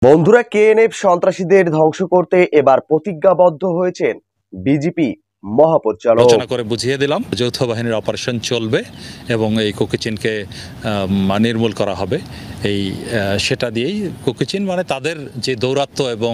বন্ধুরা, কেএনএফ সন্ত্রাসীদের ধ্বংস করতে এবার প্রতিজ্ঞাবদ্ধ হয়েছেন বিজেপি মহাপরিচালক। আলোচনা করে বুঝিয়ে দিলাম যৌথ বাহিনীর অপারেশন চলবে এবং এই কুকিচিনকে নির্মূল করা হবে। সেটা দিয়েই কুকিচিন মানে তাদের যে দৌরাত্ম্য এবং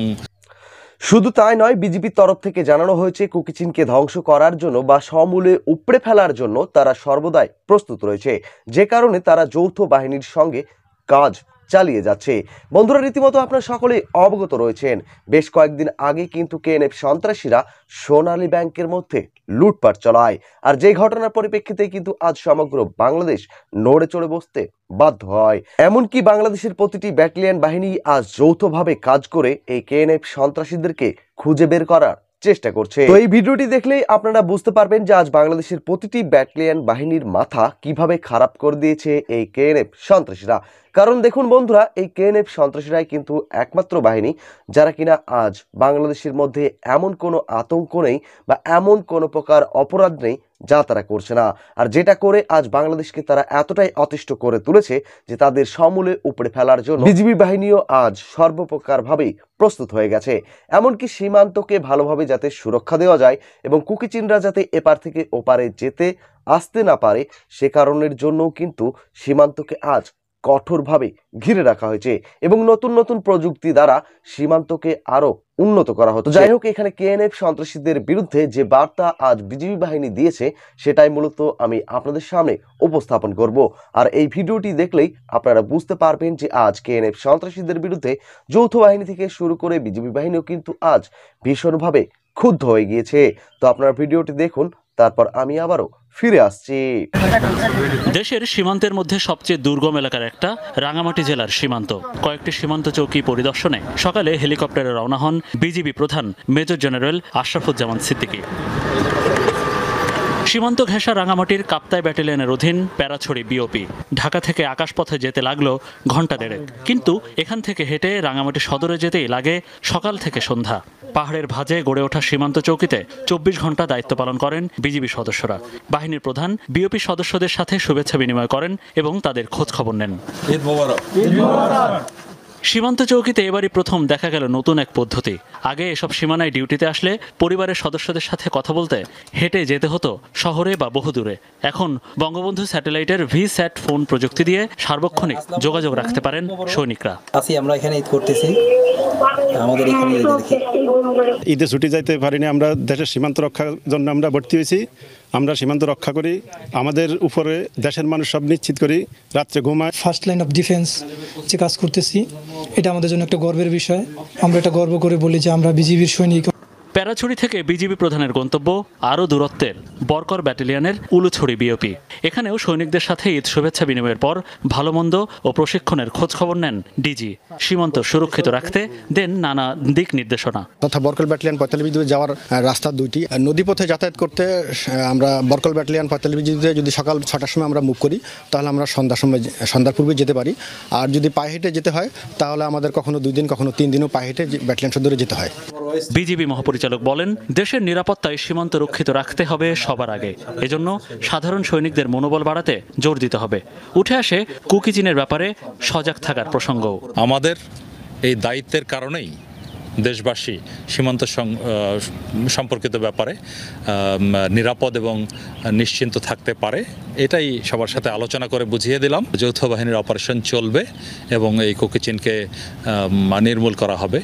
শুধু তাই নয়, বিজেপির তরফ থেকে জানানো হয়েছে কুকিচিনকে ধ্বংস করার জন্য বা সমূলে উপড়ে ফেলার জন্য তারা সর্বদাই প্রস্তুত রয়েছে, যে কারণে তারা যৌথ বাহিনীর সঙ্গে কাজ চালিয়ে যাচ্ছে। বন্ধুরা, রীতিমতো আপনারা সকলে অবগত রয়েছেন, বেশ কয়েকদিন আগে কিন্তু কেএনএফ সন্ত্রাসীরা সোনালী ব্যাংকের মধ্যে লুটপাট চালায়, আর যে ঘটনার পরিপ্রেক্ষিতে কিন্তু আজ সমগ্র বাংলাদেশ নড়ে চড়ে বসতে বাধ্য হয়। এমনকি বাংলাদেশের প্রতিটি ব্যাটালিয়ন বাহিনী আজ যৌথভাবে কাজ করে এই কেএনএফ সন্ত্রাসীদেরকে খুঁজে বের করার চেষ্টা করছে। তো এই ভিডিওটি দেখলেই আপনারা বুঝতে পারবেন যে আজ বাংলাদেশের প্রতিটি ব্যাটালিয়ন বাহিনীর মাথা কিভাবে খারাপ করে দিয়েছে এই কেএনএফ সন্ত্রাসীরা। কারণ দেখুন বন্ধুরা, এই কেএনএফ সন্ত্রাসীরাই কিন্তু একমাত্র বাহিনী যারা কিনা আজ বাংলাদেশের মধ্যে এমন কোনো আতঙ্ক নেই বা এমন কোনো প্রকার অপরাধ নেই যা তারা করছে না, আর যেটা করে আজ বাংলাদেশকে তারা এতটাই অতিষ্ঠ করে তুলেছে যে তাদের সমূলে উপড়ে ফেলার জন্য বিজিবি বাহিনীও আজ সর্বপ্রকারভাবেই প্রস্তুত হয়ে গেছে। এমনকি সীমান্তকে ভালোভাবে যাতে সুরক্ষা দেওয়া যায় এবং কুকিচিনরা যাতে এপার থেকে ওপারে যেতে আসতে না পারে, সে কারণের জন্যও কিন্তু সীমান্তকে আজ কঠোরভাবে ঘিরে রাখা হয়েছে এবং নতুন নতুন প্রযুক্তি দ্বারা সীমান্তকে আরো উন্নত করা হতো। যাই হোক, এখানে কেএনএফ সন্ত্রাসীদের বিরুদ্ধে যে বার্তা আজ বিজিবি বাহিনী দিয়েছে সেটাই মূলত আমি আপনাদের সামনে উপস্থাপন করব, আর এই ভিডিওটি দেখলেই আপনারা বুঝতে পারবেন যে আজ কেএনএফ সন্ত্রাসীদের বিরুদ্ধে যৌথ বাহিনী থেকে শুরু করে বিজিবি বাহিনীও কিন্তু আজ ভীষণভাবে ক্ষুব্ধ হয়ে গিয়েছে। তো আপনারা ভিডিওটি দেখুন, তারপর আমি আবারও ফিরে আসছি। দেশের সীমান্তের মধ্যে সবচেয়ে দুর্গম এলাকার একটা রাঙামাটি জেলার সীমান্ত। কয়েকটি সীমান্ত চৌকি পরিদর্শনে সকালে হেলিকপ্টারে রওনা হন বিজিবি প্রধান মেজর জেনারেল আশরাফুজ্জামান সিদ্দিকী। সীমান্ত ঘেঁষা রাঙামাটির কাপ্তাই ব্যাটালিয়নের অধীন প্যারাছড়ি বিওপি ঢাকা থেকে আকাশপথে যেতে লাগলো ঘন্টা দেড়েক, কিন্তু এখান থেকে হেঁটে রাঙামাটি সদরে যেতেই লাগে সকাল থেকে সন্ধ্যা। পাহাড়ের ভাঁজে গড়ে ওঠা সীমান্ত চৌকিতে 24 ঘন্টা দায়িত্ব পালন করেন বিজিবি সদস্যরা। বাহিনীর প্রধান বিওপি সদস্যদের সাথে শুভেচ্ছা বিনিময় করেন এবং তাদের খোঁজ খবর নেন। সীমান্ত চৌকিতে এবারই প্রথম দেখা গেল নতুন এক পদ্ধতি। আগে এসব সীমানায় ডিউটিতে আসলে পরিবারের সদস্যদের সাথে কথা বলতে হেঁটে যেতে হতো শহরে বা বহুদূরে। এখন বঙ্গবন্ধু স্যাটেলাইটের ভিস্যাট ফোন প্রযুক্তি দিয়ে সার্বক্ষণিক যোগাযোগ রাখতে পারেন সৈনিকরা। আমরা এখানে ঈদ করতেছি, আমাদের এখানে ঈদে ছুটি যাইতে পারিনি। আমরা দেশের সীমান্ত রক্ষার জন্য আমরা ভর্তি হয়েছি। আমরা সীমান্ত রক্ষা করি, আমাদের উপরে দেশের মানুষ সব নিশ্চিত করি, রাত্রে ঘুমায়। ফার্স্ট লাইন অফ ডিফেন্স যে কাজ করতেছি, এটা আমাদের জন্য একটা গর্বের বিষয়। আমরা এটা গর্ব করে বলি যে আমরা বিজিবির সৈনিক। প্যারাছড়ি থেকে বিজিবি প্রধানের গন্তব্য আরও দূরত্বের বরকর ব্যাটালিয়নের উলুছড়ি বিওপি। এখানেও সৈনিকদের সাথে ঈদ শুভেচ্ছা বিনিময়ের পর ভালো মন্দ ও প্রশিক্ষণের খোঁজ খবর নেন ডিজি। সীমান্ত সুরক্ষিত রাখতে দেন নানা দিক নির্দেশনা। তথা বরকল ব্যাটালিয়ন 45 বিজিবিতে যাওয়ার রাস্তা দুইটি। নদীপথে যাতায়াত করতে আমরা বরকল ব্যাটালিয়ন 45 বিজিবিতে যদি সকাল 6টার সময় আমরা মুভ করি, তাহলে আমরা সন্ধ্যার পূর্বে যেতে পারি। আর যদি পায়ে হেঁটে যেতে হয়, তাহলে আমাদের কখনো 2 দিন কখনো 3 দিনও পায়ে হেঁটে ব্যাটালিয়ন সদরে যেতে হয়। বিজিবি মহাপরিচালক বলেন, দেশের নিরাপত্তায় সীমান্ত রক্ষিত রাখতে হবে সবার আগে। এজন্য সাধারণ সৈনিকদের মনোবল বাড়াতে জোর দিতে হবে। উঠে আসে কুকিচিনের ব্যাপারে সজাগ থাকার প্রসঙ্গ। আমাদের এই দায়িত্বের কারণেই দেশবাসী সীমান্ত সম্পর্কিত ব্যাপারে নিরাপদ এবং নিশ্চিন্ত থাকতে পারে, এটাই সবার সাথে আলোচনা করে বুঝিয়ে দিলাম। যৌথ বাহিনীর অপারেশন চলবে এবং এই কুকিচিনকে নির্মূল করা হবে।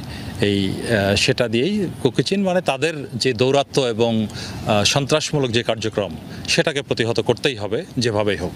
সেটা দিয়েই কুকিচিন মানে তাদের যে দৌরাত্ম্য এবং সন্ত্রাসমূলক যে কার্যক্রম, সেটাকে প্রতিহত করতেই হবে যেভাবেই হোক।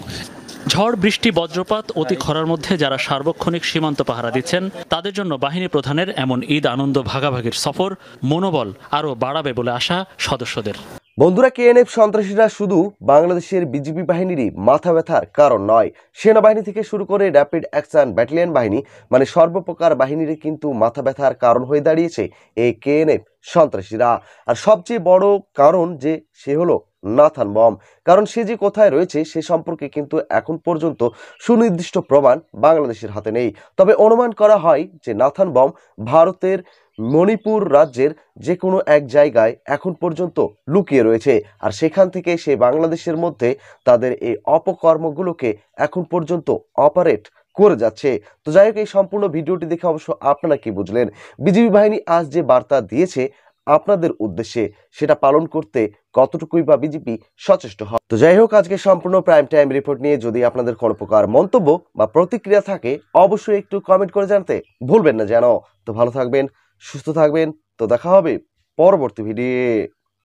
ঝড়, বৃষ্টি, বজ্রপাত, অতি খরার মধ্যে যারা সার্বক্ষণিক সীমান্ত পাহারা দিচ্ছেন, তাদের জন্য বাহিনী প্রধানের এমন ঈদ আনন্দ ভাগাভাগির সফর মনোবল আরও বাড়াবে বলে আশা সদস্যদের। বন্ধুরা, কেএনএফ সন্ত্রাসীরা শুধু বাংলাদেশের বিজিবি বাহিনীরই মাথা ব্যথার কারণ নয়, সেনাবাহিনী থেকে শুরু করে র্যাপিড অ্যাকশন ব্যাটালিয়ন বাহিনী মানে সর্বপ্রকার বাহিনীরই কিন্তু মাথা ব্যথার কারণ হয়ে দাঁড়িয়েছে এই কেএনএফ সন্ত্রাসীরা। আর সবচেয়ে বড় কারণ যে সে হলো নাথান বম। কারণ সে যে কোথায় রয়েছে সে সম্পর্কে কিন্তু এখন পর্যন্ত সুনির্দিষ্ট প্রমাণ বাংলাদেশের হাতে নেই। তবে অনুমান করা হয় যে নাথান বম ভারতের মণিপুর রাজ্যের যে কোনো এক জায়গায় এখন পর্যন্ত লুকিয়ে রয়েছে, আর সেখান থেকে সে বাংলাদেশের মধ্যে তাদের এই অপকর্মগুলোকে এখন পর্যন্ত অপারেট করে যাচ্ছে। তো যাই হোক, এই সম্পূর্ণ ভিডিওটি দেখে অবশ্য আপনারা কি বুঝলেন? বিজিবি বাহিনী আজ যে বার্তা দিয়েছে আপনাদের উদ্দেশ্যে, সেটা পালন করতে কতটুকুই বা বিজেপি সচেষ্ট হয়? তো যাই হোক, আজকে সম্পূর্ণ প্রাইম টাইম রিপোর্ট নিয়ে যদি আপনাদের কোনো প্রকার মন্তব্য বা প্রতিক্রিয়া থাকে অবশ্যই একটু কমেন্ট করে জানাতে ভুলবেন না যেন। তো ভালো থাকবেন, সুস্থ থাকবেন। তো দেখা হবে পরবর্তী ভিডিও।